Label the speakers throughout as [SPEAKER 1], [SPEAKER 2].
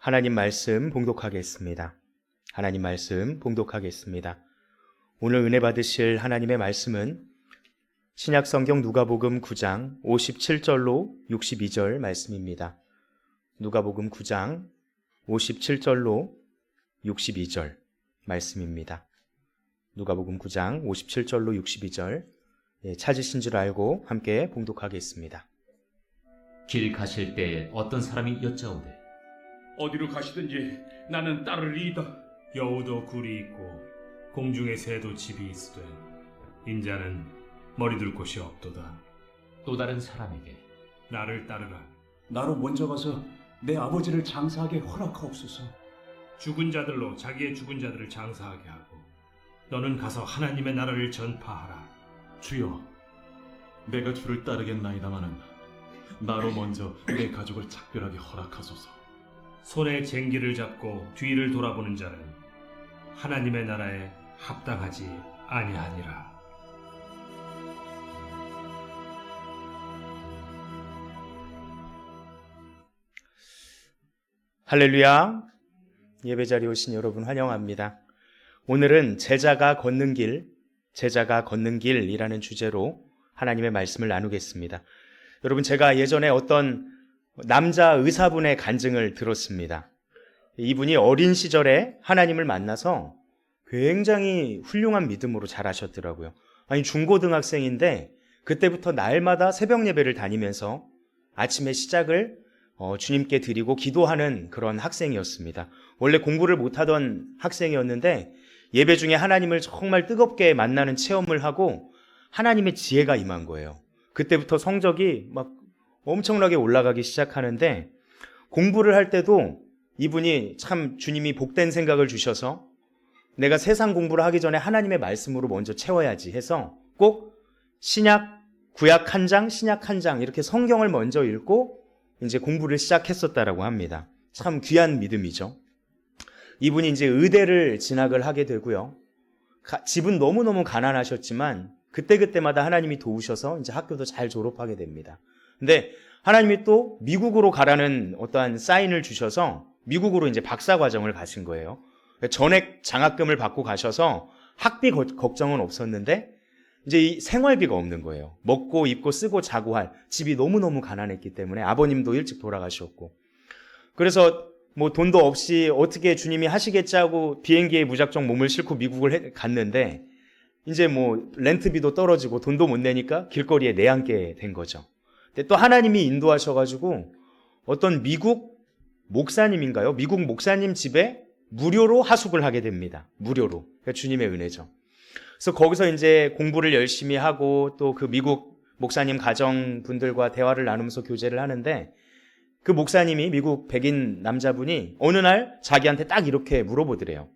[SPEAKER 1] 하나님 말씀 봉독하겠습니다. 하나님 말씀 봉독하겠습니다. 오늘 은혜 받으실 하나님의 말씀은 신약성경 누가복음 9장 57절로 62절 말씀입니다. 누가복음 9장 57절로 62절 말씀입니다. 누가복음 9장 57절로 62절 찾으신 줄 알고 함께 봉독하겠습니다.
[SPEAKER 2] 길 가실 때에 어떤 사람이 여짜오되
[SPEAKER 3] 어디로 가시든지 나는 따르리이다.
[SPEAKER 4] 여우도 굴이 있고 공중의 새도 집이 있으되 인자는 머리둘 곳이 없도다.
[SPEAKER 2] 또 다른 사람에게
[SPEAKER 4] 나를 따르라.
[SPEAKER 3] 나로 먼저 가서 내 아버지를 장사하게 허락하옵소서.
[SPEAKER 4] 죽은 자들로 자기의 죽은 자들을 장사하게 하고 너는 가서 하나님의 나라를 전파하라.
[SPEAKER 5] 주여, 내가 주를 따르겠나이다마는 나로 먼저 내 가족을 작별하게 허락하소서.
[SPEAKER 4] 손에 쟁기를 잡고 뒤를 돌아보는 자는 하나님의 나라에 합당하지 아니하니라.
[SPEAKER 1] 할렐루야. 예배 자리에 오신 여러분 환영합니다. 오늘은 제자가 걷는 길이라는 주제로 하나님의 말씀을 나누겠습니다. 여러분, 제가 예전에 어떤 남자 의사분의 간증을 들었습니다. 이분이 어린 시절에 하나님을 만나서 굉장히 훌륭한 믿음으로 자라셨더라고요. 아니, 중고등학생인데 그때부터 날마다 새벽 예배를 다니면서 아침에 시작을 주님께 드리고 기도하는 그런 학생이었습니다. 원래 공부를 못하던 학생이었는데 예배 중에 하나님을 정말 뜨겁게 만나는 체험을 하고 하나님의 지혜가 임한 거예요. 그때부터 성적이 막 엄청나게 올라가기 시작하는데 공부를 할 때도 이분이 참 주님이 복된 생각을 주셔서 내가 세상 공부를 하기 전에 하나님의 말씀으로 먼저 채워야지 해서 꼭 신약, 구약 한 장, 신약 한 장 이렇게 성경을 먼저 읽고 이제 공부를 시작했었다라고 합니다. 참 귀한 믿음이죠. 이분이 이제 의대를 진학을 하게 되고요. 집은 너무너무 가난하셨지만 그때그때마다 하나님이 도우셔서 이제 학교도 잘 졸업하게 됩니다. 근데 하나님이 또 미국으로 가라는 어떠한 사인을 주셔서 미국으로 이제 박사 과정을 가신 거예요. 전액 장학금을 받고 가셔서 학비 걱정은 없었는데 이제 이 생활비가 없는 거예요. 먹고 입고 쓰고 자고 할 집이 너무너무 가난했기 때문에 아버님도 일찍 돌아가셨고 그래서 뭐 돈도 없이 어떻게 주님이 하시겠지 하고 비행기에 무작정 몸을 싣고 미국을 갔는데 이제 뭐 렌트비도 떨어지고 돈도 못 내니까 길거리에 내앉게 된 거죠. 근데 또 하나님이 인도하셔가지고 어떤 미국 목사님인가요? 미국 목사님 집에 무료로 하숙을 하게 됩니다. 무료로. 그러니까 주님의 은혜죠. 그래서 거기서 이제 공부를 열심히 하고 또 그 미국 목사님 가정분들과 대화를 나누면서 교제를 하는데 그 목사님이 미국 백인 남자분이 어느 날 자기한테 딱 이렇게 물어보더래요.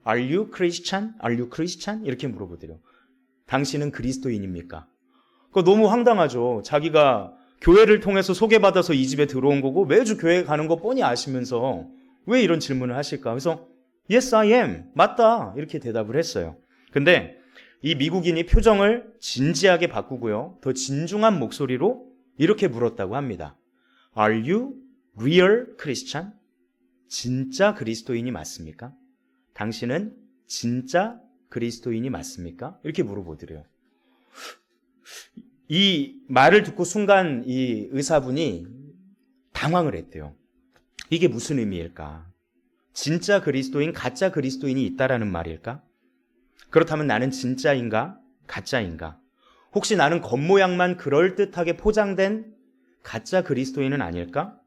[SPEAKER 1] Are you Christian? Are you Christian? 이렇게 물어보더래요. 당신은 그리스도인입니까? 그거 너무 황당하죠. 자기가 교회를 통해서 소개받아서 이 집에 들어온 거고 매주 교회 가는 거 뻔히 아시면서 왜 이런 질문을 하실까? 그래서 Yes, I am. 맞다. 이렇게 대답을 했어요. 근데 이 미국인이 표정을 진지하게 바꾸고요. 더 진중한 목소리로 이렇게 물었다고 합니다. Are you real Christian? 진짜 그리스도인이 맞습니까? 당신은 진짜 그리스도인이 맞습니까? 이렇게 물어보더래요. 이 말을 듣고 순간 이 의사분이 당황을 했대요. 이게 무슨 의미일까? 진짜 그리스도인, 가짜 그리스도인이 있다라는 말일까? 그렇다면 나는 진짜인가? 가짜인가? 혹시 나는 겉모양만 그럴듯하게 포장된 가짜 그리스도인은 아닐까?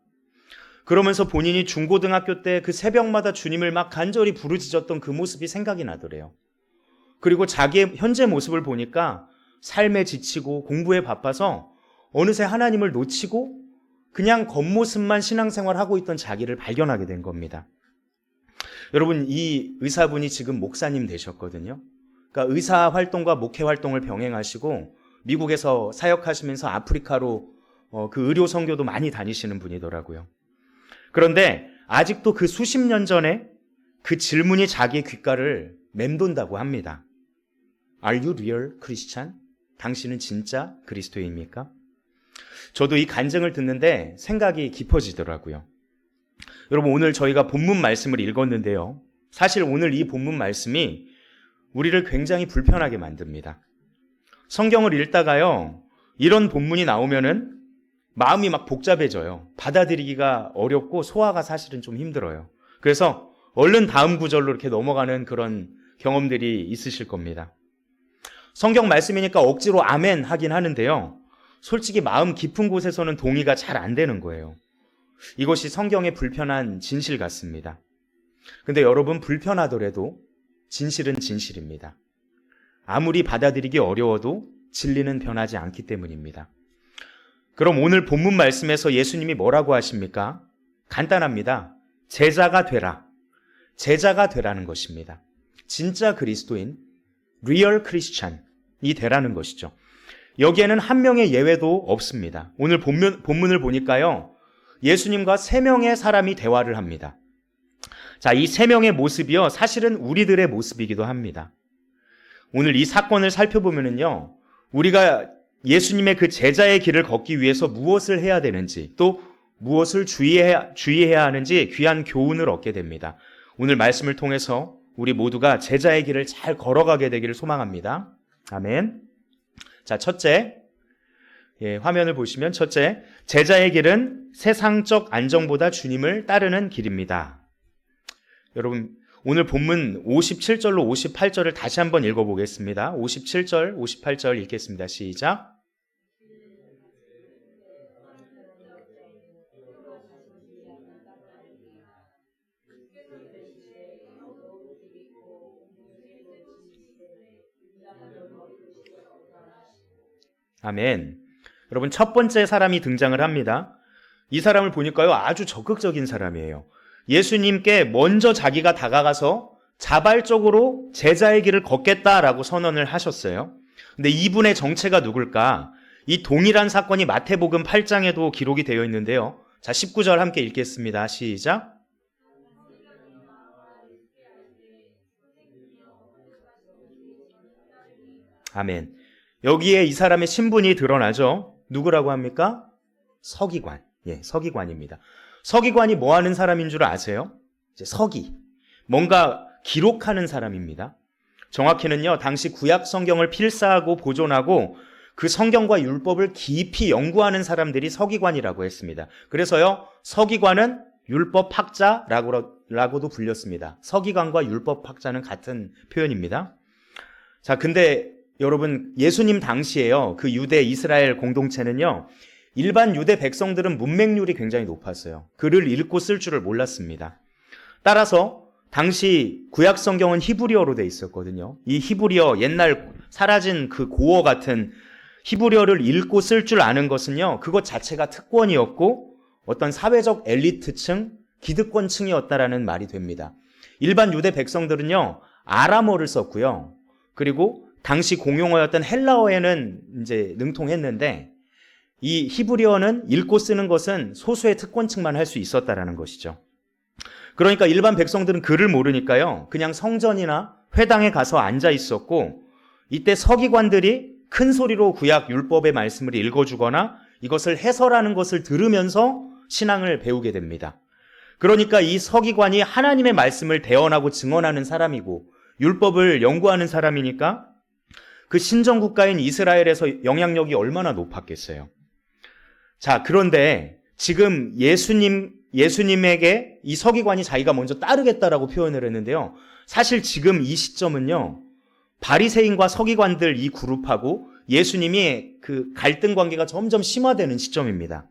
[SPEAKER 1] 그러면서 본인이 중고등학교 때 그 새벽마다 주님을 막 간절히 부르짖었던 그 모습이 생각이 나더래요. 그리고 자기의 현재 모습을 보니까 삶에 지치고 공부에 바빠서 어느새 하나님을 놓치고 그냥 겉모습만 신앙생활하고 있던 자기를 발견하게 된 겁니다. 여러분, 이 의사분이 지금 목사님 되셨거든요. 그러니까 의사 활동과 목회 활동을 병행하시고 미국에서 사역하시면서 아프리카로 그 의료 선교도 많이 다니시는 분이더라고요. 그런데 아직도 그 수십 년 전에 그 질문이 자기의 귓가를 맴돈다고 합니다. Are you real Christian? 당신은 진짜 그리스도인입니까? 저도 이 간증을 듣는데 생각이 깊어지더라고요. 여러분, 오늘 저희가 본문 말씀을 읽었는데요. 사실 오늘 이 본문 말씀이 우리를 굉장히 불편하게 만듭니다. 성경을 읽다가요, 이런 본문이 나오면은 마음이 막 복잡해져요. 받아들이기가 어렵고 소화가 사실은 좀 힘들어요. 그래서 얼른 다음 구절로 이렇게 넘어가는 그런 경험들이 있으실 겁니다. 성경 말씀이니까 억지로 아멘 하긴 하는데요. 솔직히 마음 깊은 곳에서는 동의가 잘 안 되는 거예요. 이것이 성경의 불편한 진실 같습니다. 근데 여러분, 불편하더라도 진실은 진실입니다. 아무리 받아들이기 어려워도 진리는 변하지 않기 때문입니다. 그럼 오늘 본문 말씀에서 예수님이 뭐라고 하십니까? 간단합니다. 제자가 되라. 제자가 되라는 것입니다. 진짜 그리스도인, 리얼 크리스찬이 되라는 것이죠. 여기에는 한 명의 예외도 없습니다. 오늘 본문을 보니까요, 예수님과 3명의 사람이 대화를 합니다. 자, 이 3명의 모습이요, 사실은 우리들의 모습이기도 합니다. 오늘 이 사건을 살펴보면은요, 우리가 예수님의 그 제자의 길을 걷기 위해서 무엇을 해야 되는지, 또 무엇을 주의해야 하는지 귀한 교훈을 얻게 됩니다. 오늘 말씀을 통해서 우리 모두가 제자의 길을 잘 걸어가게 되기를 소망합니다. 아멘. 자, 첫째, 화면을 보시면 첫째, 제자의 길은 세상적 안정보다 주님을 따르는 길입니다. 여러분, 오늘 본문 57절로 58절을 다시 한번 읽어보겠습니다. 57절, 58절 읽겠습니다. 시작. 아멘. 여러분, 첫 번째 사람이 등장을 합니다. 이 사람을 보니까요, 아주 적극적인 사람이에요. 예수님께 먼저 자기가 다가가서 자발적으로 제자의 길을 걷겠다라고 선언을 하셨어요. 근데 이분의 정체가 누굴까? 이 동일한 사건이 마태복음 8장에도 기록이 되어 있는데요. 자, 19절 함께 읽겠습니다. 시작. 아멘. 여기에 이 사람의 신분이 드러나죠. 누구라고 합니까? 서기관. 서기관입니다. 서기관이 뭐 하는 사람인 줄 아세요? 이제 서기. 뭔가 기록하는 사람입니다. 정확히는요, 당시 구약 성경을 필사하고 보존하고 그 성경과 율법을 깊이 연구하는 사람들이 서기관이라고 했습니다. 그래서요, 서기관은 율법학자라고도 불렸습니다. 서기관과 율법학자는 같은 표현입니다. 자, 근데 여러분, 예수님 당시에요, 그 유대 이스라엘 공동체는요, 일반 유대 백성들은 문맹률이 굉장히 높았어요. 글을 읽고 쓸 줄을 몰랐습니다. 따라서 당시 구약 성경은 히브리어로 돼 있었거든요. 이 히브리어, 옛날 사라진 그 고어 같은 히브리어를 읽고 쓸 줄 아는 것은요, 그것 자체가 특권이었고 어떤 사회적 엘리트층, 기득권층이었다라는 말이 됩니다. 일반 유대 백성들은요, 아람어를 썼고요. 그리고 당시 공용어였던 헬라어에는 이제 능통했는데, 이 히브리어는 읽고 쓰는 것은 소수의 특권층만 할 수 있었다라는 것이죠. 그러니까 일반 백성들은 글을 모르니까요, 그냥 성전이나 회당에 가서 앉아 있었고, 이때 서기관들이 큰 소리로 구약 율법의 말씀을 읽어주거나 이것을 해설하는 것을 들으면서 신앙을 배우게 됩니다. 그러니까 이 서기관이 하나님의 말씀을 대언하고 증언하는 사람이고 율법을 연구하는 사람이니까 그 신정국가인 이스라엘에서 영향력이 얼마나 높았겠어요. 자, 그런데 지금 예수님에게 이 서기관이 자기가 먼저 따르겠다라고 표현을 했는데요. 사실 지금 이 시점은요, 바리새인과 서기관들 이 그룹하고 예수님이 그 갈등 관계가 점점 심화되는 시점입니다.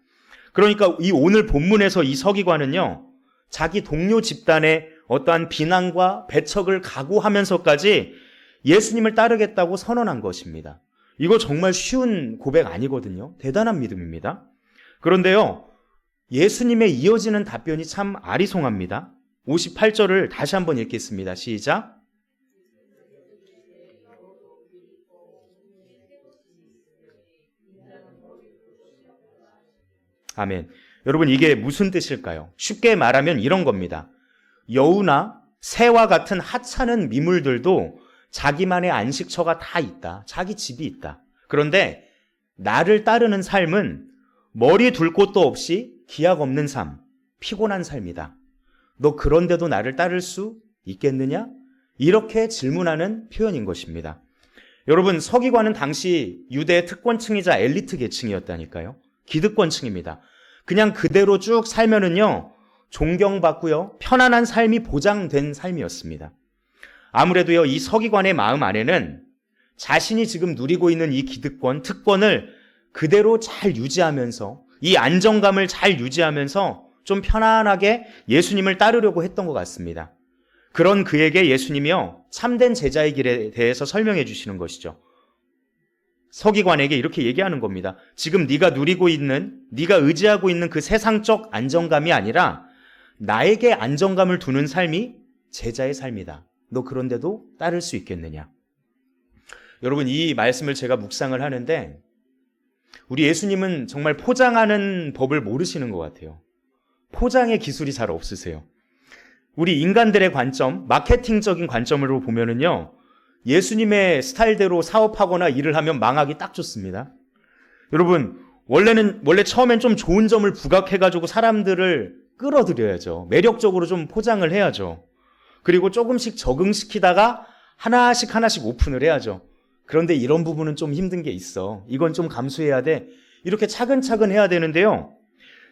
[SPEAKER 1] 그러니까 이 오늘 본문에서 이 서기관은요, 자기 동료 집단의 어떠한 비난과 배척을 각오하면서까지 예수님을 따르겠다고 선언한 것입니다. 이거 정말 쉬운 고백 아니거든요. 대단한 믿음입니다. 그런데요, 예수님의 이어지는 답변이 참 아리송합니다. 58절을 다시 한번 읽겠습니다. 시작. 아멘. 여러분, 이게 무슨 뜻일까요? 쉽게 말하면 이런 겁니다. 여우나 새와 같은 하찮은 미물들도 자기만의 안식처가 다 있다. 자기 집이 있다. 그런데 나를 따르는 삶은 머리 둘 곳도 없이 기약 없는 삶, 피곤한 삶이다. 너 그런데도 나를 따를 수 있겠느냐? 이렇게 질문하는 표현인 것입니다. 여러분, 서기관은 당시 유대의 특권층이자 엘리트 계층이었다니까요. 기득권층입니다. 그냥 그대로 쭉 살면은요, 존경받고요, 편안한 삶이 보장된 삶이었습니다. 아무래도요, 이 서기관의 마음 안에는 자신이 지금 누리고 있는 이 기득권, 특권을 그대로 잘 유지하면서, 이 안정감을 잘 유지하면서 좀 편안하게 예수님을 따르려고 했던 것 같습니다. 그런 그에게 예수님이요, 참된 제자의 길에 대해서 설명해 주시는 것이죠. 서기관에게 이렇게 얘기하는 겁니다. 지금 네가 누리고 있는, 네가 의지하고 있는 그 세상적 안정감이 아니라 나에게 안정감을 두는 삶이 제자의 삶이다. 너 그런데도 따를 수 있겠느냐? 여러분, 이 말씀을 제가 묵상을 하는데 우리 예수님은 정말 포장하는 법을 모르시는 것 같아요. 포장의 기술이 잘 없으세요. 우리 인간들의 관점, 마케팅적인 관점으로 보면은요, 예수님의 스타일대로 사업하거나 일을 하면 망하기 딱 좋습니다. 여러분, 원래 처음엔 좀 좋은 점을 부각해가지고 사람들을 끌어들여야죠. 매력적으로 좀 포장을 해야죠. 그리고 조금씩 적응시키다가 하나씩 오픈을 해야죠. 그런데 이런 부분은 좀 힘든 게 있어. 이건 좀 감수해야 돼. 이렇게 차근차근 해야 되는데요.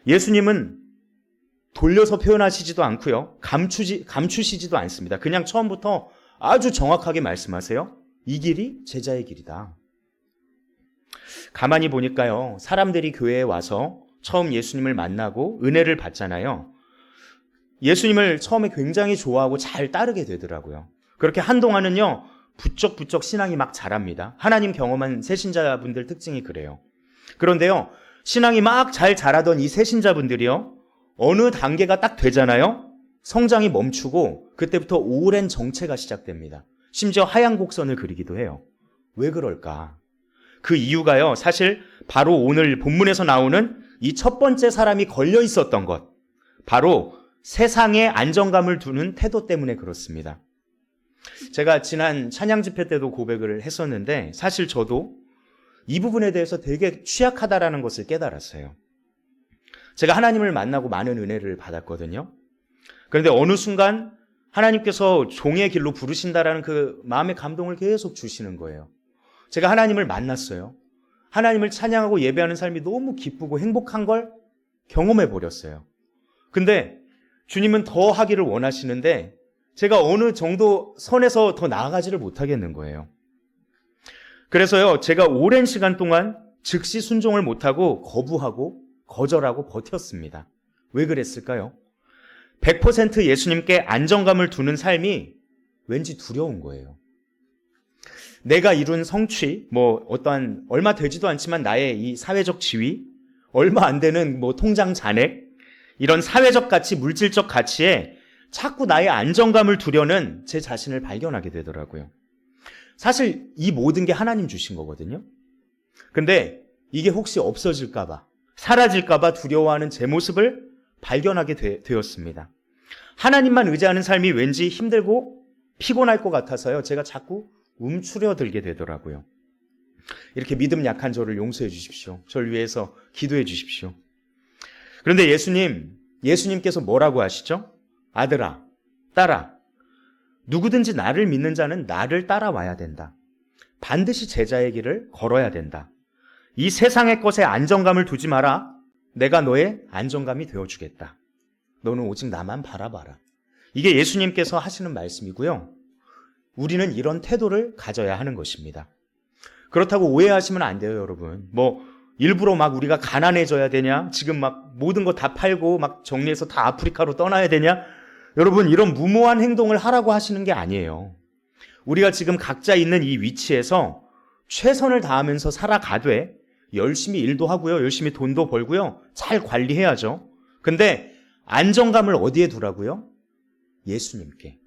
[SPEAKER 1] 예수님은 돌려서 표현하시지도 않고요. 감추시지도 않습니다. 그냥 처음부터 아주 정확하게 말씀하세요. 이 길이 제자의 길이다. 가만히 보니까요, 사람들이 교회에 와서 처음 예수님을 만나고 은혜를 받잖아요. 예수님을 처음에 굉장히 좋아하고 잘 따르게 되더라고요. 그렇게 한동안은요, 부쩍부쩍 신앙이 막 자랍니다. 하나님 경험한 새신자분들 특징이 그래요. 그런데요, 신앙이 막 잘 자라던 이 새신자분들이요, 어느 단계가 딱 되잖아요. 성장이 멈추고 그때부터 오랜 정체가 시작됩니다. 심지어 하얀 곡선을 그리기도 해요. 왜 그럴까? 그 이유가요, 사실 바로 오늘 본문에서 나오는 이 첫 번째 사람이 걸려 있었던 것, 바로 세상에 안정감을 두는 태도 때문에 그렇습니다. 제가 지난 찬양 집회 때도 고백을 했었는데 사실 저도 이 부분에 대해서 되게 취약하다라는 것을 깨달았어요. 제가 하나님을 만나고 많은 은혜를 받았거든요. 그런데 어느 순간 하나님께서 종의 길로 부르신다라는 그 마음의 감동을 계속 주시는 거예요. 제가 하나님을 만났어요. 하나님을 찬양하고 예배하는 삶이 너무 기쁘고 행복한 걸 경험해 버렸어요. 근데 주님은 더 하기를 원하시는데 제가 어느 정도 선에서 더 나아가지를 못하겠는 거예요. 그래서요, 제가 오랜 시간 동안 즉시 순종을 못하고 거부하고 거절하고 버텼습니다. 왜 그랬을까요? 100% 예수님께 안정감을 두는 삶이 왠지 두려운 거예요. 내가 이룬 성취, 어떠한 얼마 되지도 않지만 나의 이 사회적 지위, 얼마 안 되는 통장 잔액, 이런 사회적 가치, 물질적 가치에 자꾸 나의 안정감을 두려는 제 자신을 발견하게 되더라고요. 사실 이 모든 게 하나님 주신 거거든요. 근데 이게 혹시 없어질까봐, 사라질까봐 두려워하는 제 모습을 발견하게 되었습니다. 하나님만 의지하는 삶이 왠지 힘들고 피곤할 것 같아서요, 제가 자꾸 움츠려들게 되더라고요. 이렇게 믿음 약한 저를 용서해 주십시오. 저를 위해서 기도해 주십시오. 그런데 예수님께서 뭐라고 하시죠? 아들아, 딸아, 누구든지 나를 믿는 자는 나를 따라와야 된다. 반드시 제자의 길을 걸어야 된다. 이 세상의 것에 안정감을 두지 마라. 내가 너의 안정감이 되어주겠다. 너는 오직 나만 바라봐라. 이게 예수님께서 하시는 말씀이고요. 우리는 이런 태도를 가져야 하는 것입니다. 그렇다고 오해하시면 안 돼요, 여러분. 일부러 막 우리가 가난해져야 되냐? 지금 막 모든 거 다 팔고 막 정리해서 다 아프리카로 떠나야 되냐? 여러분, 이런 무모한 행동을 하라고 하시는 게 아니에요. 우리가 지금 각자 있는 이 위치에서 최선을 다하면서 살아가되 열심히 일도 하고요. 열심히 돈도 벌고요. 잘 관리해야죠. 근데 안정감을 어디에 두라고요? 예수님께.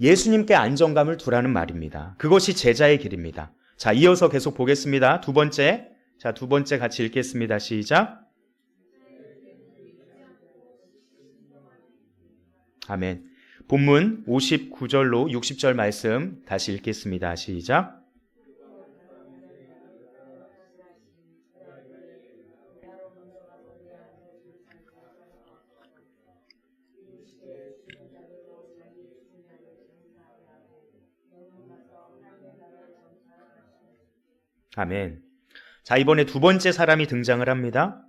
[SPEAKER 1] 예수님께 안정감을 두라는 말입니다. 그것이 제자의 길입니다. 자, 이어서 계속 보겠습니다. 두 번째 같이 읽겠습니다. 시작. 아멘. 본문 59절로 60절 말씀 다시 읽겠습니다. 시작. 아멘. 자, 이번에 두 번째 사람이 등장을 합니다.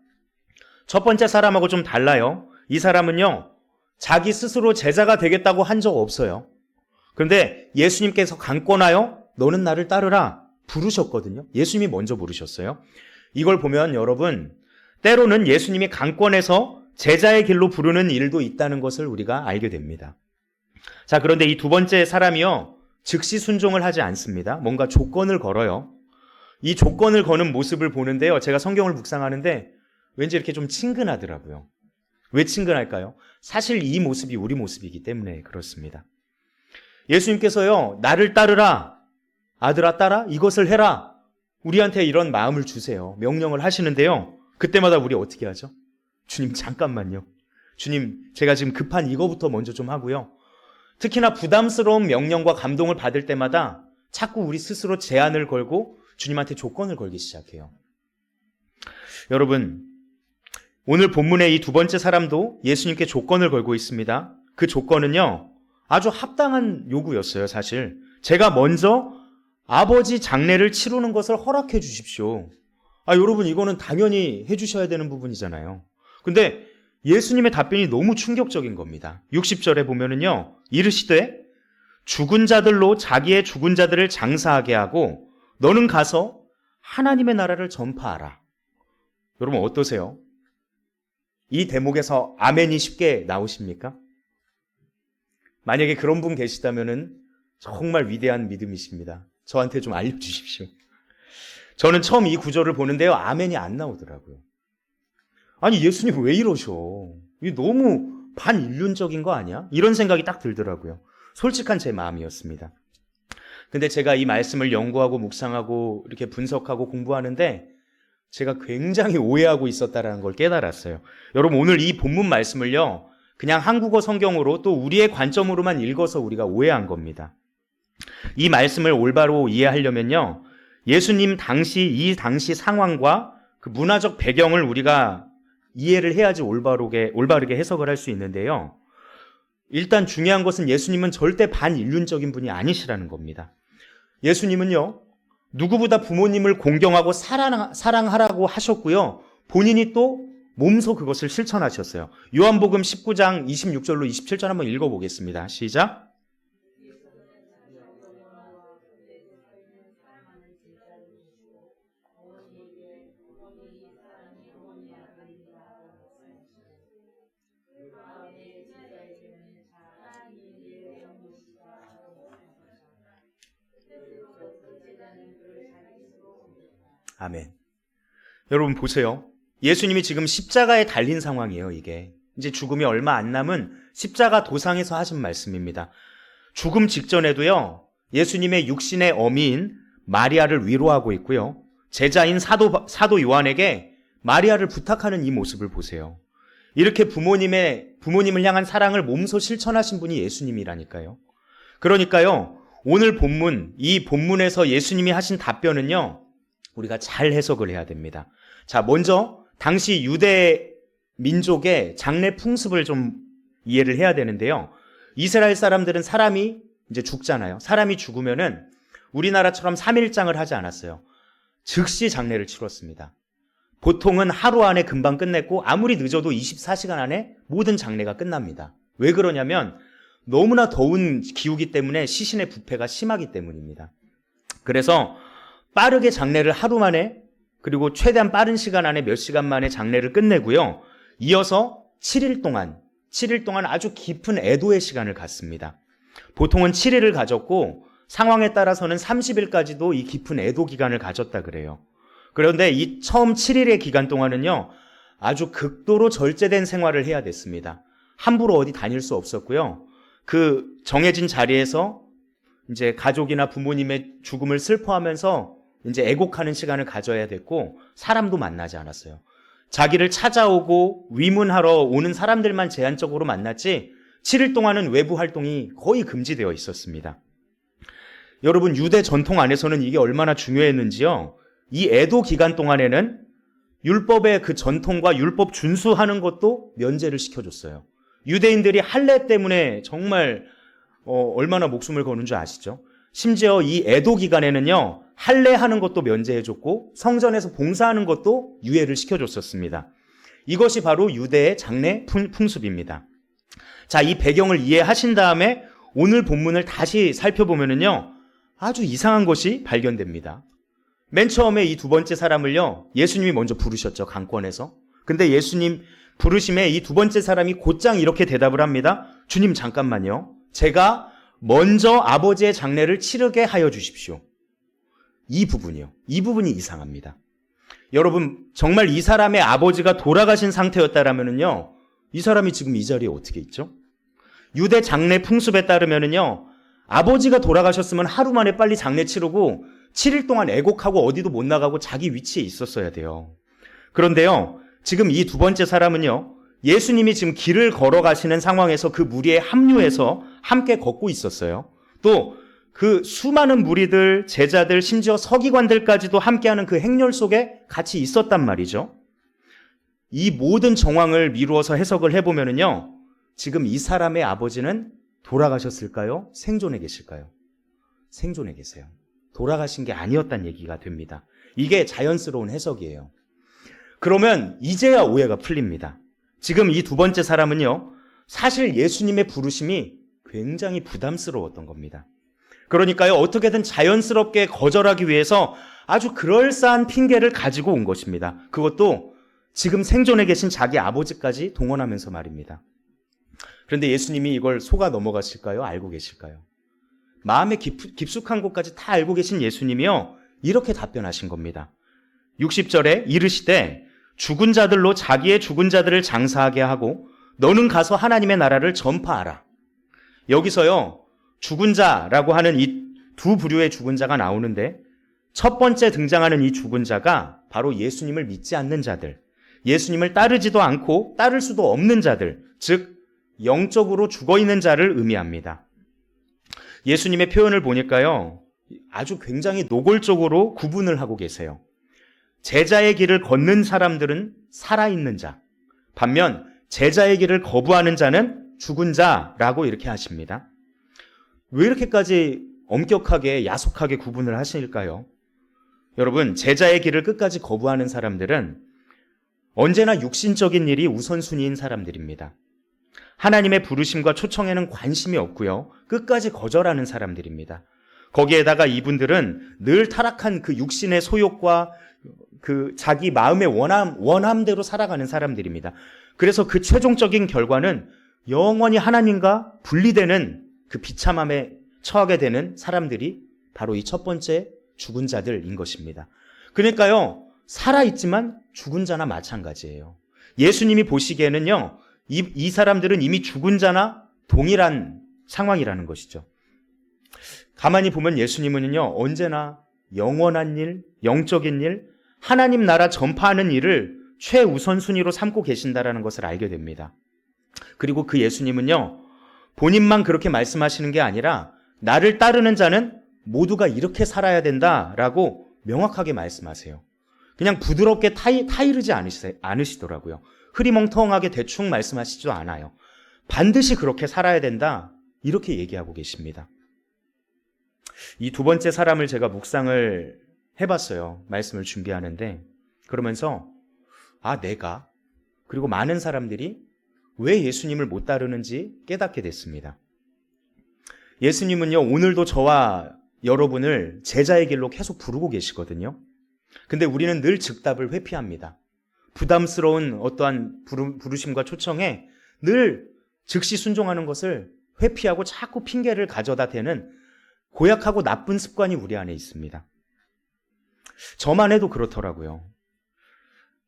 [SPEAKER 1] 첫 번째 사람하고 좀 달라요. 이 사람은요, 자기 스스로 제자가 되겠다고 한 적 없어요. 그런데 예수님께서 강권하여 너는 나를 따르라 부르셨거든요. 예수님이 먼저 부르셨어요. 이걸 보면 여러분, 때로는 예수님이 강권해서 제자의 길로 부르는 일도 있다는 것을 우리가 알게 됩니다. 자, 그런데 이 두 번째 사람이요, 즉시 순종을 하지 않습니다. 뭔가 조건을 걸어요. 이 조건을 거는 모습을 보는데요, 제가 성경을 묵상하는데 왠지 이렇게 좀 친근하더라고요. 왜 친근할까요? 사실 이 모습이 우리 모습이기 때문에 그렇습니다. 예수님께서요, 나를 따르라, 아들아 따라, 이것을 해라, 우리한테 이런 마음을 주세요. 명령을 하시는데요, 그때마다 우리 어떻게 하죠? 주님 잠깐만요. 주님, 제가 지금 급한 이거부터 먼저 좀 하고요. 특히나 부담스러운 명령과 감동을 받을 때마다 자꾸 우리 스스로 제한을 걸고 주님한테 조건을 걸기 시작해요. 여러분, 오늘 본문의 이 두 번째 사람도 예수님께 조건을 걸고 있습니다. 그 조건은요, 아주 합당한 요구였어요, 사실. 제가 먼저 아버지 장례를 치르는 것을 허락해 주십시오. 여러분, 이거는 당연히 해주셔야 되는 부분이잖아요. 근데 예수님의 답변이 너무 충격적인 겁니다. 60절에 보면은요, 이르시되 죽은 자들로 자기의 죽은 자들을 장사하게 하고 너는 가서 하나님의 나라를 전파하라. 여러분 어떠세요? 이 대목에서 아멘이 쉽게 나오십니까? 만약에 그런 분 계시다면은 정말 위대한 믿음이십니다. 저한테 좀 알려주십시오. 저는 처음 이 구절을 보는데요, 아멘이 안 나오더라고요. 아니, 예수님 왜 이러셔? 이게 너무 반인륜적인 거 아니야? 이런 생각이 딱 들더라고요. 솔직한 제 마음이었습니다. 근데 제가 이 말씀을 연구하고 묵상하고 이렇게 분석하고 공부하는데 제가 굉장히 오해하고 있었다는 걸 깨달았어요. 여러분, 오늘 이 본문 말씀을요, 그냥 한국어 성경으로 또 우리의 관점으로만 읽어서 우리가 오해한 겁니다. 이 말씀을 올바로 이해하려면요, 예수님 이 당시 상황과 그 문화적 배경을 우리가 이해를 해야지 올바르게 해석을 할 수 있는데요. 일단 중요한 것은 예수님은 절대 반인륜적인 분이 아니시라는 겁니다. 예수님은요, 누구보다 부모님을 공경하고 사랑하라고 하셨고요, 본인이 또 몸소 그것을 실천하셨어요. 요한복음 19장 26절로 27절 한번 읽어보겠습니다. 시작. 아멘. 여러분 보세요. 예수님이 지금 십자가에 달린 상황이에요, 이게. 이제 죽음이 얼마 안 남은 십자가 도상에서 하신 말씀입니다. 죽음 직전에도요, 예수님의 육신의 어미인 마리아를 위로하고 있고요, 제자인 사도 요한에게 마리아를 부탁하는 이 모습을 보세요. 이렇게 부모님을 향한 사랑을 몸소 실천하신 분이 예수님이라니까요. 그러니까요, 오늘 본문, 이 본문에서 예수님이 하신 답변은요, 우리가 잘 해석을 해야 됩니다. 자, 먼저 당시 유대 민족의 장례 풍습을 좀 이해를 해야 되는데요. 이스라엘 사람들은 사람이 이제 죽잖아요. 사람이 죽으면은 우리나라처럼 3일장을 하지 않았어요. 즉시 장례를 치렀습니다. 보통은 하루 안에 금방 끝냈고 아무리 늦어도 24시간 안에 모든 장례가 끝납니다. 왜 그러냐면 너무나 더운 기후기 때문에 시신의 부패가 심하기 때문입니다. 그래서 빠르게 장례를 하루 만에, 그리고 최대한 빠른 시간 안에 몇 시간 만에 장례를 끝내고요, 이어서 7일 동안 아주 깊은 애도의 시간을 갖습니다. 보통은 7일을 가졌고 상황에 따라서는 30일까지도 이 깊은 애도 기간을 가졌다 그래요. 그런데 이 처음 7일의 기간 동안은요, 아주 극도로 절제된 생활을 해야 됐습니다. 함부로 어디 다닐 수 없었고요, 그 정해진 자리에서 이제 가족이나 부모님의 죽음을 슬퍼하면서 이제 애곡하는 시간을 가져야 됐고, 사람도 만나지 않았어요. 자기를 찾아오고 위문하러 오는 사람들만 제한적으로 만났지 7일 동안은 외부 활동이 거의 금지되어 있었습니다. 여러분, 유대 전통 안에서는 이게 얼마나 중요했는지요, 이 애도 기간 동안에는 율법의 그 전통과 율법 준수하는 것도 면제를 시켜줬어요. 유대인들이 할례 때문에 정말 얼마나 목숨을 거는 줄 아시죠? 심지어 이 애도 기간에는요, 할례하는 것도 면제해줬고 성전에서 봉사하는 것도 유예를 시켜줬었습니다. 이것이 바로 유대의 장례 풍습입니다. 자, 이 배경을 이해하신 다음에 오늘 본문을 다시 살펴보면요, 아주 이상한 것이 발견됩니다. 맨 처음에 이 두 번째 사람을요, 예수님이 먼저 부르셨죠, 강권에서. 근데 예수님 부르심에 이 두 번째 사람이 곧장 이렇게 대답을 합니다. 주님, 잠깐만요. 제가 먼저 아버지의 장례를 치르게 하여 주십시오. 이 부분이요. 이 부분이 이상합니다. 여러분, 정말 이 사람의 아버지가 돌아가신 상태였다라면요, 이 사람이 지금 이 자리에 어떻게 있죠? 유대 장례 풍습에 따르면요, 아버지가 돌아가셨으면 하루 만에 빨리 장례 치르고 7일 동안 애곡하고 어디도 못 나가고 자기 위치에 있었어야 돼요. 그런데요, 지금 이 두 번째 사람은요, 예수님이 지금 길을 걸어가시는 상황에서 그 무리에 합류해서 함께 걷고 있었어요. 또 그 수많은 무리들, 제자들, 심지어 서기관들까지도 함께하는 그 행렬 속에 같이 있었단 말이죠. 이 모든 정황을 미루어서 해석을 해보면요, 지금 이 사람의 아버지는 돌아가셨을까요? 생존해 계실까요? 생존해 계세요. 돌아가신 게 아니었단 얘기가 됩니다. 이게 자연스러운 해석이에요. 그러면 이제야 오해가 풀립니다. 지금 이 두 번째 사람은요, 사실 예수님의 부르심이 굉장히 부담스러웠던 겁니다. 그러니까요, 어떻게든 자연스럽게 거절하기 위해서 아주 그럴싸한 핑계를 가지고 온 것입니다. 그것도 지금 생존해 계신 자기 아버지까지 동원하면서 말입니다. 그런데 예수님이 이걸 속아 넘어가실까요? 알고 계실까요? 마음의 깊숙한 곳까지 다 알고 계신 예수님이요, 이렇게 답변하신 겁니다. 60절에 이르시되 죽은 자들로 자기의 죽은 자들을 장사하게 하고 너는 가서 하나님의 나라를 전파하라. 여기서요, 죽은 자라고 하는 이 두 부류의 죽은 자가 나오는데, 첫 번째 등장하는 이 죽은 자가 바로 예수님을 믿지 않는 자들, 예수님을 따르지도 않고 따를 수도 없는 자들, 즉 영적으로 죽어있는 자를 의미합니다. 예수님의 표현을 보니까요, 아주 굉장히 노골적으로 구분을 하고 계세요. 제자의 길을 걷는 사람들은 살아있는 자, 반면 제자의 길을 거부하는 자는 죽은 자라고 이렇게 하십니다. 왜 이렇게까지 엄격하게 야속하게 구분을 하실까요? 여러분, 제자의 길을 끝까지 거부하는 사람들은 언제나 육신적인 일이 우선순위인 사람들입니다. 하나님의 부르심과 초청에는 관심이 없고요, 끝까지 거절하는 사람들입니다. 거기에다가 이분들은 늘 타락한 그 육신의 소욕과 그 자기 마음의 원함대로 살아가는 사람들입니다. 그래서 그 최종적인 결과는 영원히 하나님과 분리되는 그 비참함에 처하게 되는 사람들이 바로 이 첫 번째 죽은 자들인 것입니다. 그러니까요, 살아있지만 죽은 자나 마찬가지예요. 예수님이 보시기에는요, 이 사람들은 이미 죽은 자나 동일한 상황이라는 것이죠. 가만히 보면 예수님은요, 언제나 영원한 일, 영적인 일, 하나님 나라 전파하는 일을 최우선순위로 삼고 계신다라는 것을 알게 됩니다. 그리고 그 예수님은요, 본인만 그렇게 말씀하시는 게 아니라 나를 따르는 자는 모두가 이렇게 살아야 된다라고 명확하게 말씀하세요. 그냥 부드럽게 타이르지 않으시더라고요. 흐리멍텅하게 대충 말씀하시지도 않아요. 반드시 그렇게 살아야 된다, 이렇게 얘기하고 계십니다. 이 두 번째 사람을 제가 묵상을 해봤어요. 말씀을 준비하는데, 그러면서 내가, 그리고 많은 사람들이 왜 예수님을 못 따르는지 깨닫게 됐습니다. 예수님은요, 오늘도 저와 여러분을 제자의 길로 계속 부르고 계시거든요. 근데 우리는 늘 즉답을 회피합니다. 부담스러운 어떠한 부르심과 초청에 늘 즉시 순종하는 것을 회피하고 자꾸 핑계를 가져다 대는 고약하고 나쁜 습관이 우리 안에 있습니다. 저만 해도 그렇더라고요.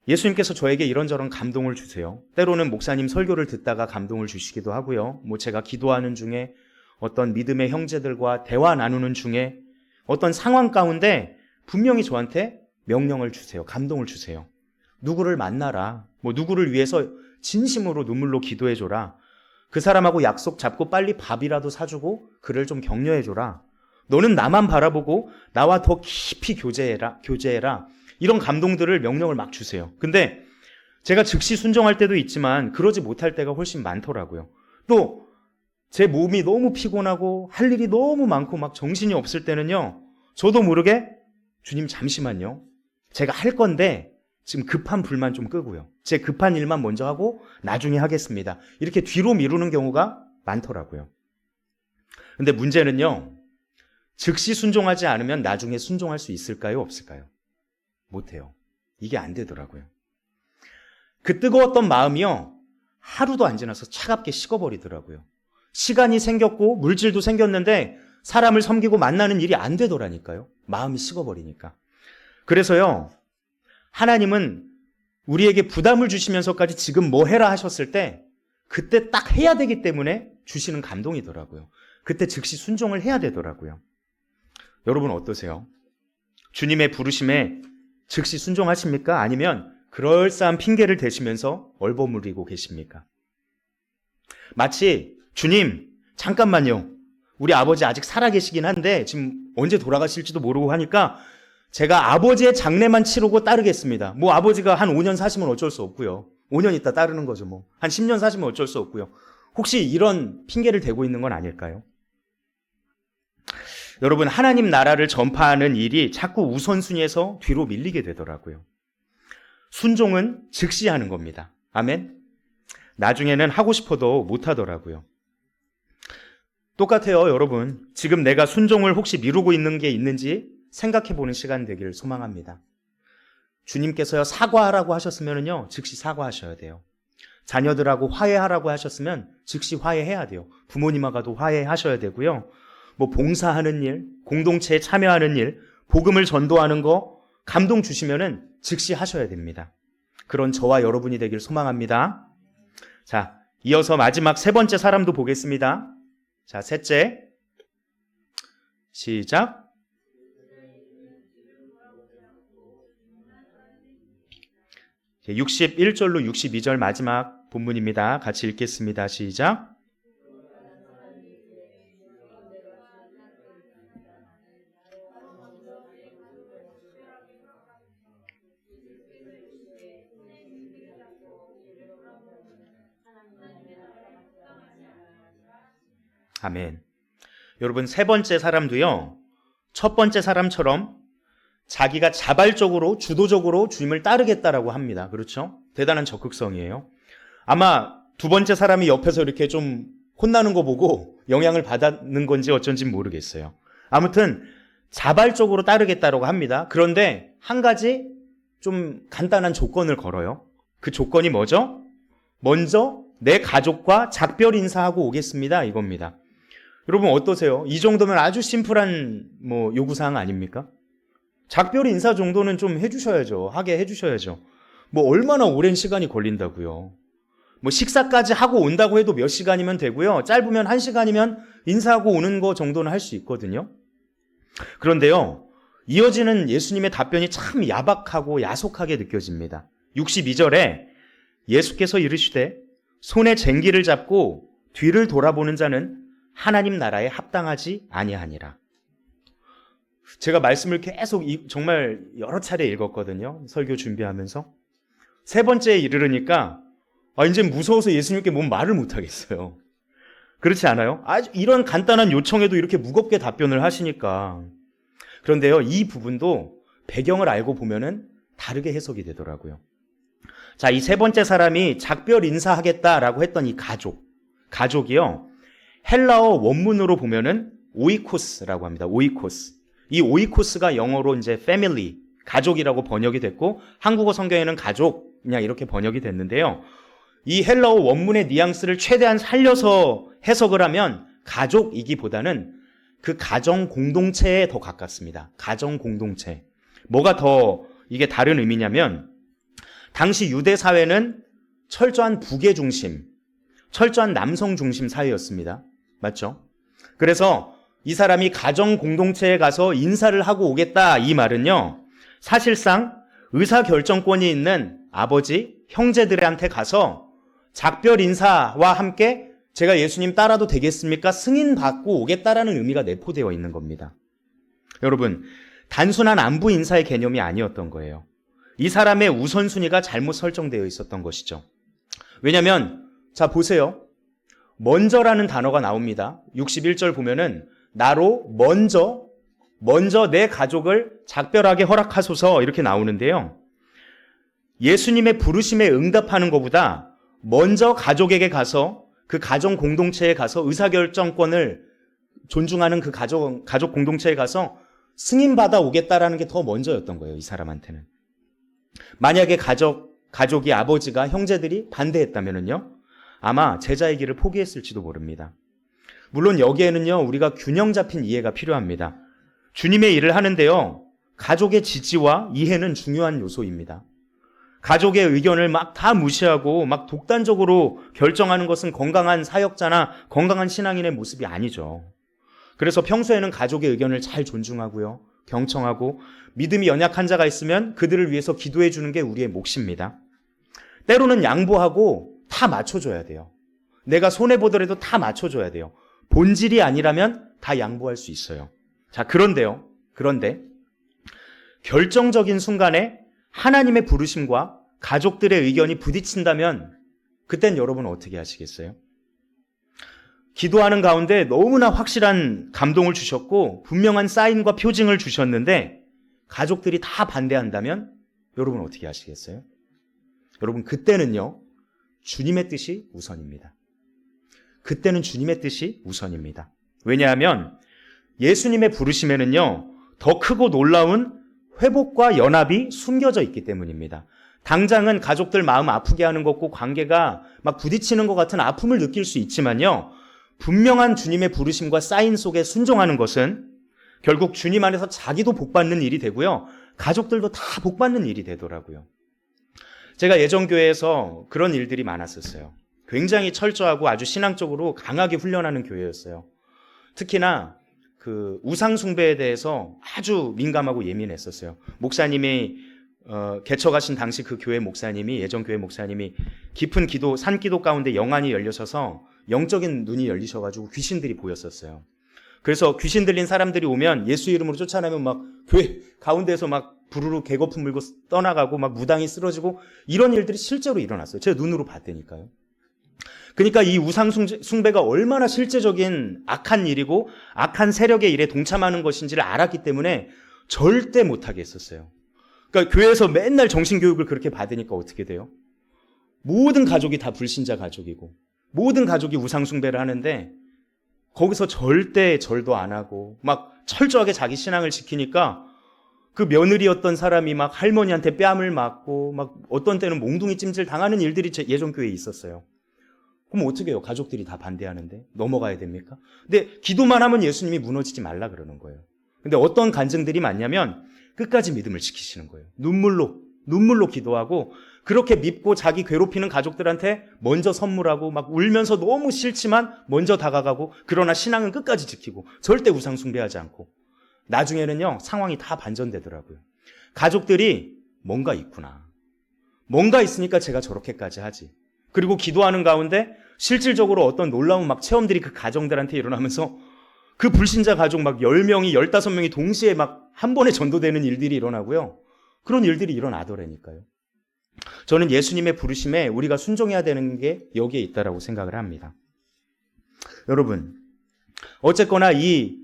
[SPEAKER 1] 예수님께서 저에게 이런저런 감동을 주세요. 때로는 목사님 설교를 듣다가 감동을 주시기도 하고요. 제가 기도하는 중에, 어떤 믿음의 형제들과 대화 나누는 중에, 어떤 상황 가운데 분명히 저한테 명령을 주세요. 감동을 주세요. 누구를 만나라. 누구를 위해서 진심으로 눈물로 기도해줘라. 그 사람하고 약속 잡고 빨리 밥이라도 사주고 그를 좀 격려해줘라. 너는 나만 바라보고 나와 더 깊이 교제해라. 이런 감동들을 명령을 막 주세요. 근데 제가 즉시 순종할 때도 있지만 그러지 못할 때가 훨씬 많더라고요. 또 제 몸이 너무 피곤하고 할 일이 너무 많고 막 정신이 없을 때는요, 저도 모르게 주님 잠시만요. 제가 할 건데 지금 급한 불만 좀 끄고요. 제 급한 일만 먼저 하고 나중에 하겠습니다. 이렇게 뒤로 미루는 경우가 많더라고요. 근데 문제는요. 즉시 순종하지 않으면 나중에 순종할 수 있을까요? 없을까요? 못해요. 이게 안 되더라고요. 그 뜨거웠던 마음이요. 하루도 안 지나서 차갑게 식어버리더라고요. 시간이 생겼고 물질도 생겼는데 사람을 섬기고 만나는 일이 안 되더라니까요. 마음이 식어버리니까. 그래서요. 하나님은 우리에게 부담을 주시면서까지 지금 뭐 해라 하셨을 때 그때 딱 해야 되기 때문에 주시는 감동이더라고요. 그때 즉시 순종을 해야 되더라고요. 여러분 어떠세요? 주님의 부르심에 즉시 순종하십니까? 아니면 그럴싸한 핑계를 대시면서 얼버무리고 계십니까? 마치 주님 잠깐만요. 우리 아버지 아직 살아계시긴 한데 지금 언제 돌아가실지도 모르고 하니까 제가 아버지의 장례만 치르고 따르겠습니다. 뭐 아버지가 한 5년 사시면 어쩔 수 없고요. 5년 있다 따르는 거죠. 뭐 한 10년 사시면 어쩔 수 없고요. 혹시 이런 핑계를 대고 있는 건 아닐까요? 여러분 하나님 나라를 전파하는 일이 자꾸 우선순위에서 뒤로 밀리게 되더라고요. 순종은 즉시 하는 겁니다. 아멘? 나중에는 하고 싶어도 못하더라고요. 똑같아요, 여러분. 지금 내가 순종을 혹시 미루고 있는 게 있는지 생각해보는 시간 되기를 소망합니다. 주님께서요, 사과하라고 하셨으면요, 즉시 사과하셔야 돼요. 자녀들하고 화해하라고 하셨으면 즉시 화해해야 돼요. 부모님하고도 화해하셔야 되고요. 뭐 봉사하는 일, 공동체에 참여하는 일, 복음을 전도하는 거 감동 주시면은 즉시 하셔야 됩니다. 그런 저와 여러분이 되길 소망합니다. 자, 이어서 마지막 세 번째 사람도 보겠습니다. 자, 셋째. 시작. 제 61절로 62절 마지막 본문입니다. 같이 읽겠습니다. 시작. 아멘. 여러분 세 번째 사람도요. 첫 번째 사람처럼 자기가 자발적으로 주도적으로 주님을 따르겠다라고 합니다. 그렇죠? 대단한 적극성이에요. 아마 두 번째 사람이 옆에서 이렇게 좀 혼나는 거 보고 영향을 받았는 건지 어쩐지 모르겠어요. 아무튼 자발적으로 따르겠다라고 합니다. 그런데 한 가지 좀 간단한 조건을 걸어요. 그 조건이 뭐죠? 먼저 내 가족과 작별 인사하고 오겠습니다. 이겁니다. 여러분 어떠세요? 이 정도면 아주 심플한 요구사항 아닙니까? 작별 인사 정도는 좀 해주셔야죠. 하게 해주셔야죠. 뭐 얼마나 오랜 시간이 걸린다고요. 뭐 식사까지 하고 온다고 해도 몇 시간이면 되고요. 짧으면 1시간이면 인사하고 오는 거 정도는 할 수 있거든요. 그런데요. 이어지는 예수님의 답변이 참 야박하고 야속하게 느껴집니다. 62절에 예수께서 이르시되 손에 쟁기를 잡고 뒤를 돌아보는 자는 하나님 나라에 합당하지 아니하니라. 제가 말씀을 계속 정말 여러 차례 읽었거든요. 설교 준비하면서. 세 번째에 이르르니까 이제 무서워서 예수님께 뭔 말을 못하겠어요. 그렇지 않아요? 이런 간단한 요청에도 이렇게 무겁게 답변을 하시니까. 그런데요, 이 부분도 배경을 알고 보면은 다르게 해석이 되더라고요. 자, 이 세 번째 사람이 작별 인사하겠다라고 했던 이 가족이요. 헬라어 원문으로 보면은 오이코스라고 합니다. 오이코스. 이 오이코스가 영어로 이제 family, 가족이라고 번역이 됐고 한국어 성경에는 가족 그냥 이렇게 번역이 됐는데요. 이 헬라어 원문의 뉘앙스를 최대한 살려서 해석을 하면 가족이기보다는 그 가정 공동체에 더 가깝습니다. 가정 공동체. 뭐가 더 이게 다른 의미냐면 당시 유대 사회는 철저한 부계 중심, 철저한 남성 중심 사회였습니다. 맞죠? 그래서 이 사람이 가정 공동체에 가서 인사를 하고 오겠다 이 말은요. 사실상 의사결정권이 있는 아버지, 형제들한테 가서 작별 인사와 함께 제가 예수님 따라도 되겠습니까? 승인받고 오겠다라는 의미가 내포되어 있는 겁니다. 여러분, 단순한 안부 인사의 개념이 아니었던 거예요. 이 사람의 우선순위가 잘못 설정되어 있었던 것이죠. 왜냐하면 자 보세요. 먼저라는 단어가 나옵니다. 61절 보면은 나로 먼저 먼저 내 가족을 작별하게 허락하소서 이렇게 나오는데요. 예수님의 부르심에 응답하는 것보다 먼저 가족에게 가서 그 가정 공동체에 가서 의사결정권을 존중하는 그 가족 공동체에 가서 승인받아 오겠다라는 게 더 먼저였던 거예요. 이 사람한테는. 만약에 가족이 아버지가 형제들이 반대했다면은요. 아마 제자의 길을 포기했을지도 모릅니다. 물론 여기에는요. 우리가 균형 잡힌 이해가 필요합니다. 주님의 일을 하는데요. 가족의 지지와 이해는 중요한 요소입니다. 가족의 의견을 막 다 무시하고 막 독단적으로 결정하는 것은 건강한 사역자나 건강한 신앙인의 모습이 아니죠. 그래서 평소에는 가족의 의견을 잘 존중하고요. 경청하고 믿음이 연약한 자가 있으면 그들을 위해서 기도해 주는 게 우리의 몫입니다. 때로는 양보하고 다 맞춰줘야 돼요. 내가 손해보더라도 다 맞춰줘야 돼요. 본질이 아니라면 다 양보할 수 있어요. 자, 그런데 결정적인 순간에 하나님의 부르심과 가족들의 의견이 부딪힌다면 그땐 여러분 어떻게 하시겠어요? 기도하는 가운데 너무나 확실한 감동을 주셨고 분명한 사인과 표징을 주셨는데 가족들이 다 반대한다면 여러분 어떻게 하시겠어요? 여러분 그때는요. 주님의 뜻이 우선입니다. 그때는 주님의 뜻이 우선입니다. 왜냐하면 예수님의 부르심에는요. 더 크고 놀라운 회복과 연합이 숨겨져 있기 때문입니다. 당장은 가족들 마음 아프게 하는 것고 관계가 막 부딪히는 것 같은 아픔을 느낄 수 있지만요. 분명한 주님의 부르심과 사인 속에 순종하는 것은 결국 주님 안에서 자기도 복받는 일이 되고요. 가족들도 다 복받는 일이 되더라고요. 제가 예전 교회에서 그런 일들이 많았었어요. 굉장히 철저하고 아주 신앙적으로 강하게 훈련하는 교회였어요. 특히나 그 우상 숭배에 대해서 아주 민감하고 예민했었어요. 목사님이 개척하신 당시 그 교회 목사님이 예전 교회 목사님이 깊은 기도 산기도 가운데 영안이 열려서서 영적인 눈이 열리셔가지고 귀신들이 보였었어요. 그래서 귀신 들린 사람들이 오면 예수 이름으로 쫓아내면 막 교회 가운데에서 막 부르르 개거품 물고 떠나가고 막 무당이 쓰러지고 이런 일들이 실제로 일어났어요. 제가 눈으로 봤다니까요. 그러니까 이 우상 숭배가 얼마나 실제적인 악한 일이고 악한 세력의 일에 동참하는 것인지를 알았기 때문에 절대 못하게 했었어요. 그러니까 교회에서 맨날 정신교육을 그렇게 받으니까 어떻게 돼요? 모든 가족이 다 불신자 가족이고 모든 가족이 우상 숭배를 하는데 거기서 절대 절도 안 하고 막 철저하게 자기 신앙을 지키니까 그 며느리였던 사람이 막 할머니한테 뺨을 맞고 막 어떤 때는 몽둥이 찜질 당하는 일들이 예전 교회에 있었어요. 그럼 어떻게 해요? 가족들이 다 반대하는데 넘어가야 됩니까? 근데 기도만 하면 예수님이 무너지지 말라 그러는 거예요. 근데 어떤 간증들이 많냐면 끝까지 믿음을 지키시는 거예요. 눈물로 기도하고 그렇게 믿고 자기 괴롭히는 가족들한테 먼저 선물하고 막 울면서 너무 싫지만 먼저 다가가고 그러나 신앙은 끝까지 지키고 절대 우상 숭배하지 않고 나중에는요 상황이 다 반전되더라고요. 가족들이 뭔가 있구나. 뭔가 있으니까 제가 저렇게까지 하지. 그리고 기도하는 가운데 실질적으로 어떤 놀라운 막 체험들이 그 가정들한테 일어나면서 그 불신자 가족 막 10명이 15명이 동시에 막 한 번에 전도되는 일들이 일어나고요. 그런 일들이 일어나더라니까요. 저는 예수님의 부르심에 우리가 순종해야 되는 게 여기에 있다라고 생각을 합니다. 여러분, 어쨌거나 이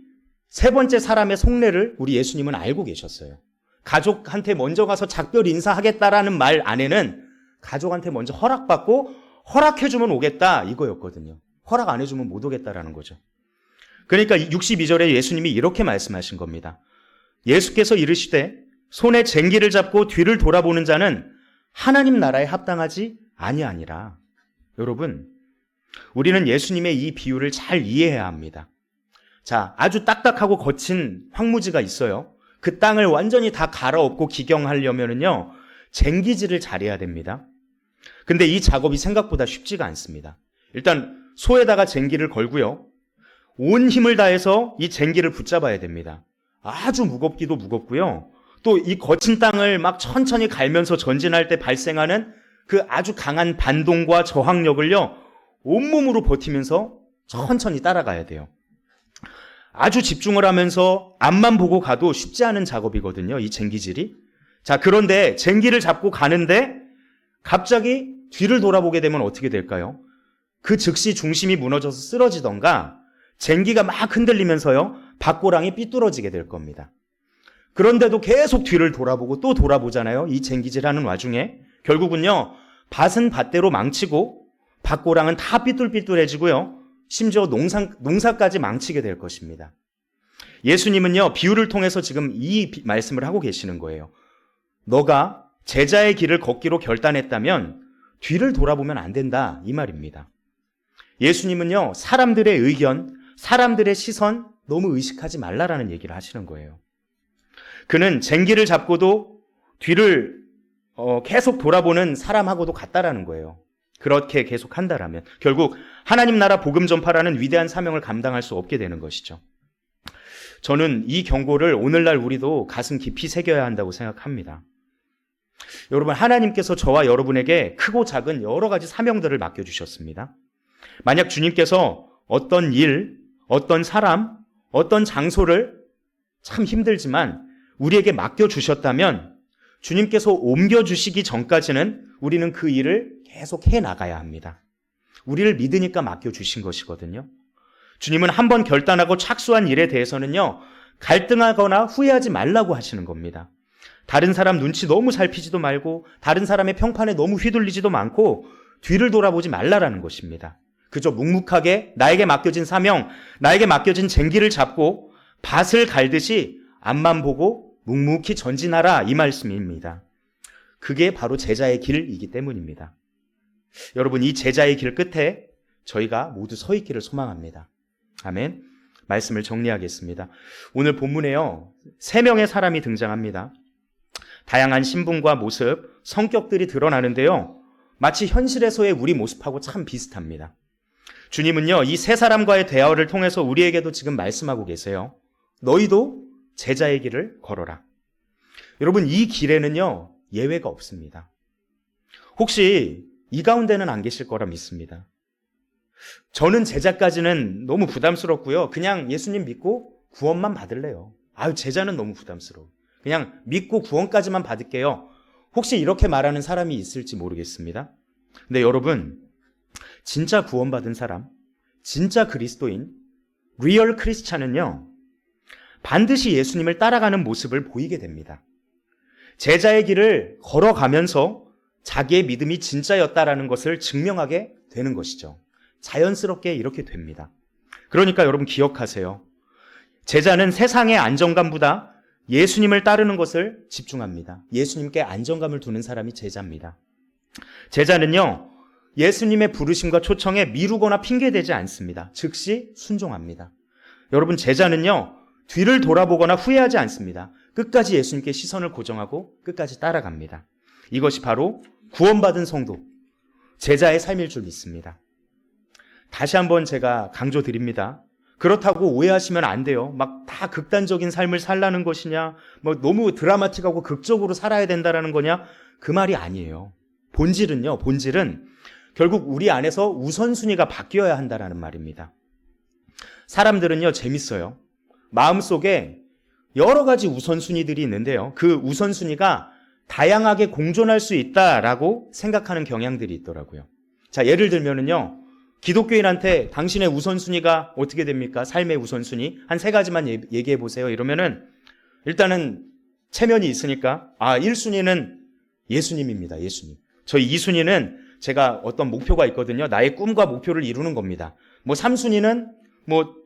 [SPEAKER 1] 세 번째 사람의 속내를 우리 예수님은 알고 계셨어요. 가족한테 먼저 가서 작별 인사하겠다라는 말 안에는 가족한테 먼저 허락받고 허락해주면 오겠다 이거였거든요. 허락 안 해주면 못 오겠다라는 거죠. 그러니까 62절에 예수님이 이렇게 말씀하신 겁니다. 예수께서 이르시되 손에 쟁기를 잡고 뒤를 돌아보는 자는 하나님 나라에 합당하지 아니하니라. 여러분, 우리는 예수님의 이 비유를 잘 이해해야 합니다. 자, 아주 딱딱하고 거친 황무지가 있어요. 그 땅을 완전히 다 갈아엎고 기경하려면은요, 쟁기질을 잘해야 됩니다. 근데 이 작업이 생각보다 쉽지가 않습니다. 일단 소에다가 쟁기를 걸고요. 온 힘을 다해서 이 쟁기를 붙잡아야 됩니다. 아주 무겁기도 무겁고요. 또 이 거친 땅을 막 천천히 갈면서 전진할 때 발생하는 그 아주 강한 반동과 저항력을요, 온몸으로 버티면서 천천히 따라가야 돼요. 아주 집중을 하면서 앞만 보고 가도 쉽지 않은 작업이거든요, 이 쟁기질이. 자, 그런데 쟁기를 잡고 가는데 갑자기 뒤를 돌아보게 되면 어떻게 될까요? 그 즉시 중심이 무너져서 쓰러지던가 쟁기가 막 흔들리면서요, 밭고랑이 삐뚤어지게 될 겁니다. 그런데도 계속 뒤를 돌아보고 또 돌아보잖아요. 이 쟁기질하는 와중에 결국은요, 밭은 밭대로 망치고 밭고랑은 다 삐뚤삐뚤해지고요, 심지어 농사까지 망치게 될 것입니다. 예수님은요, 비유를 통해서 지금 이 말씀을 하고 계시는 거예요. 너가 제자의 길을 걷기로 결단했다면 뒤를 돌아보면 안 된다, 이 말입니다. 예수님은요, 사람들의 의견, 사람들의 시선 너무 의식하지 말라라는 얘기를 하시는 거예요. 그는 쟁기를 잡고도 뒤를 계속 돌아보는 사람하고도 같다라는 거예요. 그렇게 계속 한다라면 결국 하나님 나라 복음 전파라는 위대한 사명을 감당할 수 없게 되는 것이죠. 저는 이 경고를 오늘날 우리도 가슴 깊이 새겨야 한다고 생각합니다. 여러분, 하나님께서 저와 여러분에게 크고 작은 여러 가지 사명들을 맡겨주셨습니다. 만약 주님께서 어떤 일, 어떤 사람, 어떤 장소를 참 힘들지만 우리에게 맡겨주셨다면 주님께서 옮겨주시기 전까지는 우리는 그 일을 계속 해나가야 합니다. 우리를 믿으니까 맡겨주신 것이거든요. 주님은 한번 결단하고 착수한 일에 대해서는요, 갈등하거나 후회하지 말라고 하시는 겁니다. 다른 사람 눈치 너무 살피지도 말고 다른 사람의 평판에 너무 휘둘리지도 않고 뒤를 돌아보지 말라라는 것입니다. 그저 묵묵하게 나에게 맡겨진 사명, 나에게 맡겨진 쟁기를 잡고 밭을 갈듯이 앞만 보고 묵묵히 전진하라, 이 말씀입니다. 그게 바로 제자의 길이기 때문입니다. 여러분, 이 제자의 길 끝에 저희가 모두 서 있기를 소망합니다. 아멘. 말씀을 정리하겠습니다. 오늘 본문에요, 3명의 사람이 등장합니다. 다양한 신분과 모습, 성격들이 드러나는데요, 마치 현실에서의 우리 모습하고 참 비슷합니다. 주님은요, 이 3사람과의 대화를 통해서 우리에게도 지금 말씀하고 계세요. 너희도 제자의 길을 걸어라. 여러분, 이 길에는요, 예외가 없습니다. 혹시 이 가운데는 안 계실 거라 믿습니다. 저는 제자까지는 너무 부담스럽고요, 그냥 예수님 믿고 구원만 받을래요. 제자는 너무 부담스러워. 그냥 믿고 구원까지만 받을게요. 혹시 이렇게 말하는 사람이 있을지 모르겠습니다. 근데 여러분, 진짜 구원받은 사람, 진짜 그리스도인, 리얼 크리스찬은요, 반드시 예수님을 따라가는 모습을 보이게 됩니다. 제자의 길을 걸어가면서 자기의 믿음이 진짜였다라는 것을 증명하게 되는 것이죠. 자연스럽게 이렇게 됩니다. 그러니까 여러분 기억하세요. 제자는 세상의 안정감보다 예수님을 따르는 것을 집중합니다. 예수님께 안정감을 두는 사람이 제자입니다. 제자는요, 예수님의 부르심과 초청에 미루거나 핑계대지 않습니다. 즉시 순종합니다. 여러분, 제자는요, 뒤를 돌아보거나 후회하지 않습니다. 끝까지 예수님께 시선을 고정하고 끝까지 따라갑니다. 이것이 바로 구원받은 성도, 제자의 삶일 줄 믿습니다. 다시 한번 제가 강조드립니다. 그렇다고 오해하시면 안 돼요. 막 다 극단적인 삶을 살라는 것이냐, 너무 드라마틱하고 극적으로 살아야 된다라는 거냐, 그 말이 아니에요. 본질은 결국 우리 안에서 우선순위가 바뀌어야 한다라는 말입니다. 사람들은요, 재밌어요. 마음속에 여러 가지 우선순위들이 있는데요, 그 우선순위가 다양하게 공존할 수 있다라고 생각하는 경향들이 있더라고요. 자, 예를 들면은요, 기독교인한테 당신의 우선순위가 어떻게 됩니까? 삶의 우선순위 한 3가지만 얘기해 보세요. 이러면은 일단은 체면이 있으니까 1순위는 예수님입니다. 예수님. 저희 2순위는 제가 어떤 목표가 있거든요. 나의 꿈과 목표를 이루는 겁니다. 3순위는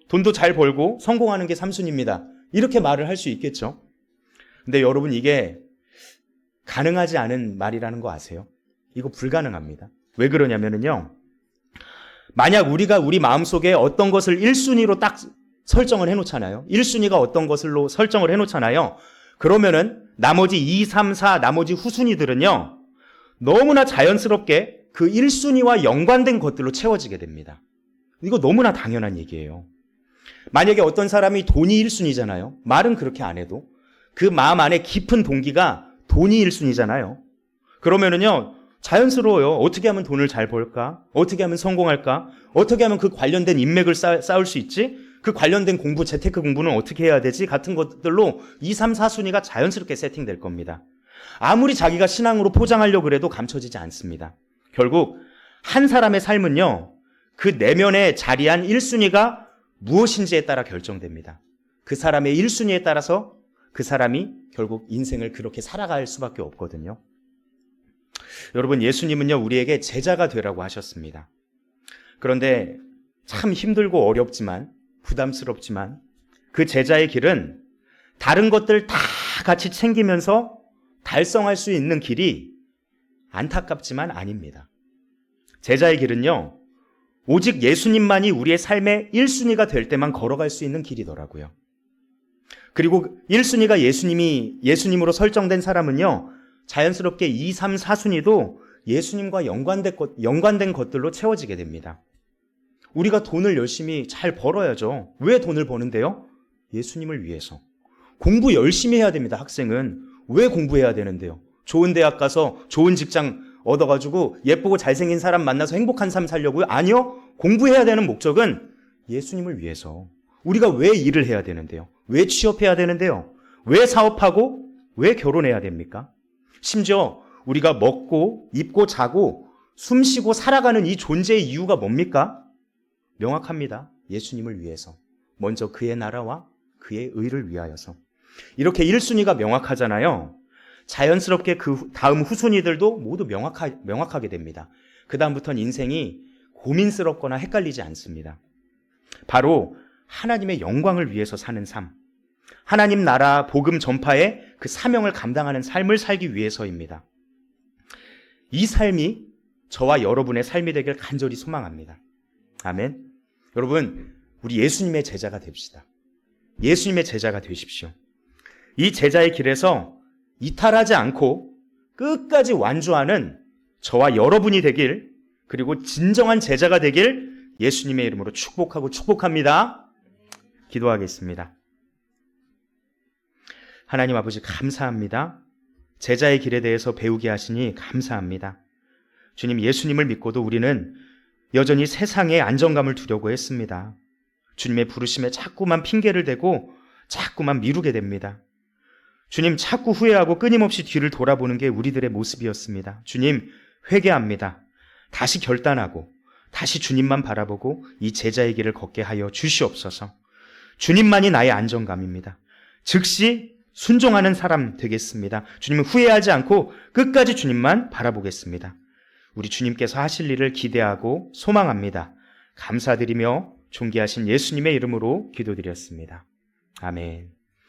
[SPEAKER 1] 돈도 잘 벌고 성공하는 게 3순위입니다. 이렇게 말을 할 수 있겠죠. 근데 여러분, 이게 가능하지 않은 말이라는 거 아세요? 이거 불가능합니다. 왜 그러냐면은요, 만약 우리가 우리 마음속에 어떤 것을 1순위로 딱 설정을 해놓잖아요. 1순위가 어떤 것으로 설정을 해놓잖아요. 그러면은 나머지 2, 3, 4 나머지 후순위들은요, 너무나 자연스럽게 그 1순위와 연관된 것들로 채워지게 됩니다. 이거 너무나 당연한 얘기예요. 만약에 어떤 사람이 돈이 1순위잖아요. 말은 그렇게 안 해도 그 마음 안에 깊은 동기가 돈이 1순위잖아요. 그러면은요, 자연스러워요. 어떻게 하면 돈을 잘 벌까? 어떻게 하면 성공할까? 어떻게 하면 그 관련된 인맥을 쌓을 수 있지? 그 관련된 공부, 재테크 공부는 어떻게 해야 되지? 같은 것들로 2, 3, 4순위가 자연스럽게 세팅될 겁니다. 아무리 자기가 신앙으로 포장하려고 그래도 감춰지지 않습니다. 결국 한 사람의 삶은요, 그 내면에 자리한 1순위가 무엇인지에 따라 결정됩니다. 그 사람의 1순위에 따라서 그 사람이 결국 인생을 그렇게 살아갈 수밖에 없거든요. 여러분, 예수님은요, 우리에게 제자가 되라고 하셨습니다. 그런데 참 힘들고 어렵지만, 부담스럽지만 그 제자의 길은 다른 것들 다 같이 챙기면서 달성할 수 있는 길이 안타깝지만 아닙니다. 제자의 길은요, 오직 예수님만이 우리의 삶의 1순위가 될 때만 걸어갈 수 있는 길이더라고요. 그리고 1순위가 예수님으로 설정된 사람은요, 자연스럽게 2, 3, 4순위도 예수님과 연관된 것들로 채워지게 됩니다. 우리가 돈을 열심히 잘 벌어야죠. 왜 돈을 버는데요? 예수님을 위해서. 공부 열심히 해야 됩니다, 학생은. 왜 공부해야 되는데요? 좋은 대학 가서 좋은 직장 얻어가지고 예쁘고 잘생긴 사람 만나서 행복한 삶 살려고요? 아니요. 공부해야 되는 목적은 예수님을 위해서. 우리가 왜 일을 해야 되는데요? 왜 취업해야 되는데요? 왜 사업하고 왜 결혼해야 됩니까? 심지어 우리가 먹고 입고 자고 숨쉬고 살아가는 이 존재의 이유가 뭡니까? 명확합니다. 예수님을 위해서. 먼저 그의 나라와 그의 의를 위하여서. 이렇게 1순위가 명확하잖아요. 자연스럽게 그 다음 후순위들도 모두 명확하게 됩니다. 그 다음부터는 인생이 고민스럽거나 헷갈리지 않습니다. 바로 하나님의 영광을 위해서 사는 삶, 하나님 나라 복음 전파의 그 사명을 감당하는 삶을 살기 위해서입니다. 이 삶이 저와 여러분의 삶이 되길 간절히 소망합니다. 아멘. 여러분, 우리 예수님의 제자가 됩시다. 예수님의 제자가 되십시오. 이 제자의 길에서 이탈하지 않고 끝까지 완주하는 저와 여러분이 되길, 그리고 진정한 제자가 되길 예수님의 이름으로 축복하고 축복합니다. 기도하겠습니다. 하나님 아버지, 감사합니다. 제자의 길에 대해서 배우게 하시니 감사합니다. 주님, 예수님을 믿고도 우리는 여전히 세상의 안정감을 두려고 했습니다. 주님의 부르심에 자꾸만 핑계를 대고 자꾸만 미루게 됩니다. 주님, 자꾸 후회하고 끊임없이 뒤를 돌아보는 게 우리들의 모습이었습니다. 주님, 회개합니다. 다시 결단하고 다시 주님만 바라보고 이 제자의 길을 걷게 하여 주시옵소서. 주님만이 나의 안정감입니다. 즉시 순종하는 사람 되겠습니다. 주님은 후회하지 않고 끝까지 주님만 바라보겠습니다. 우리 주님께서 하실 일을 기대하고 소망합니다. 감사드리며 존귀하신 예수님의 이름으로 기도드렸습니다. 아멘.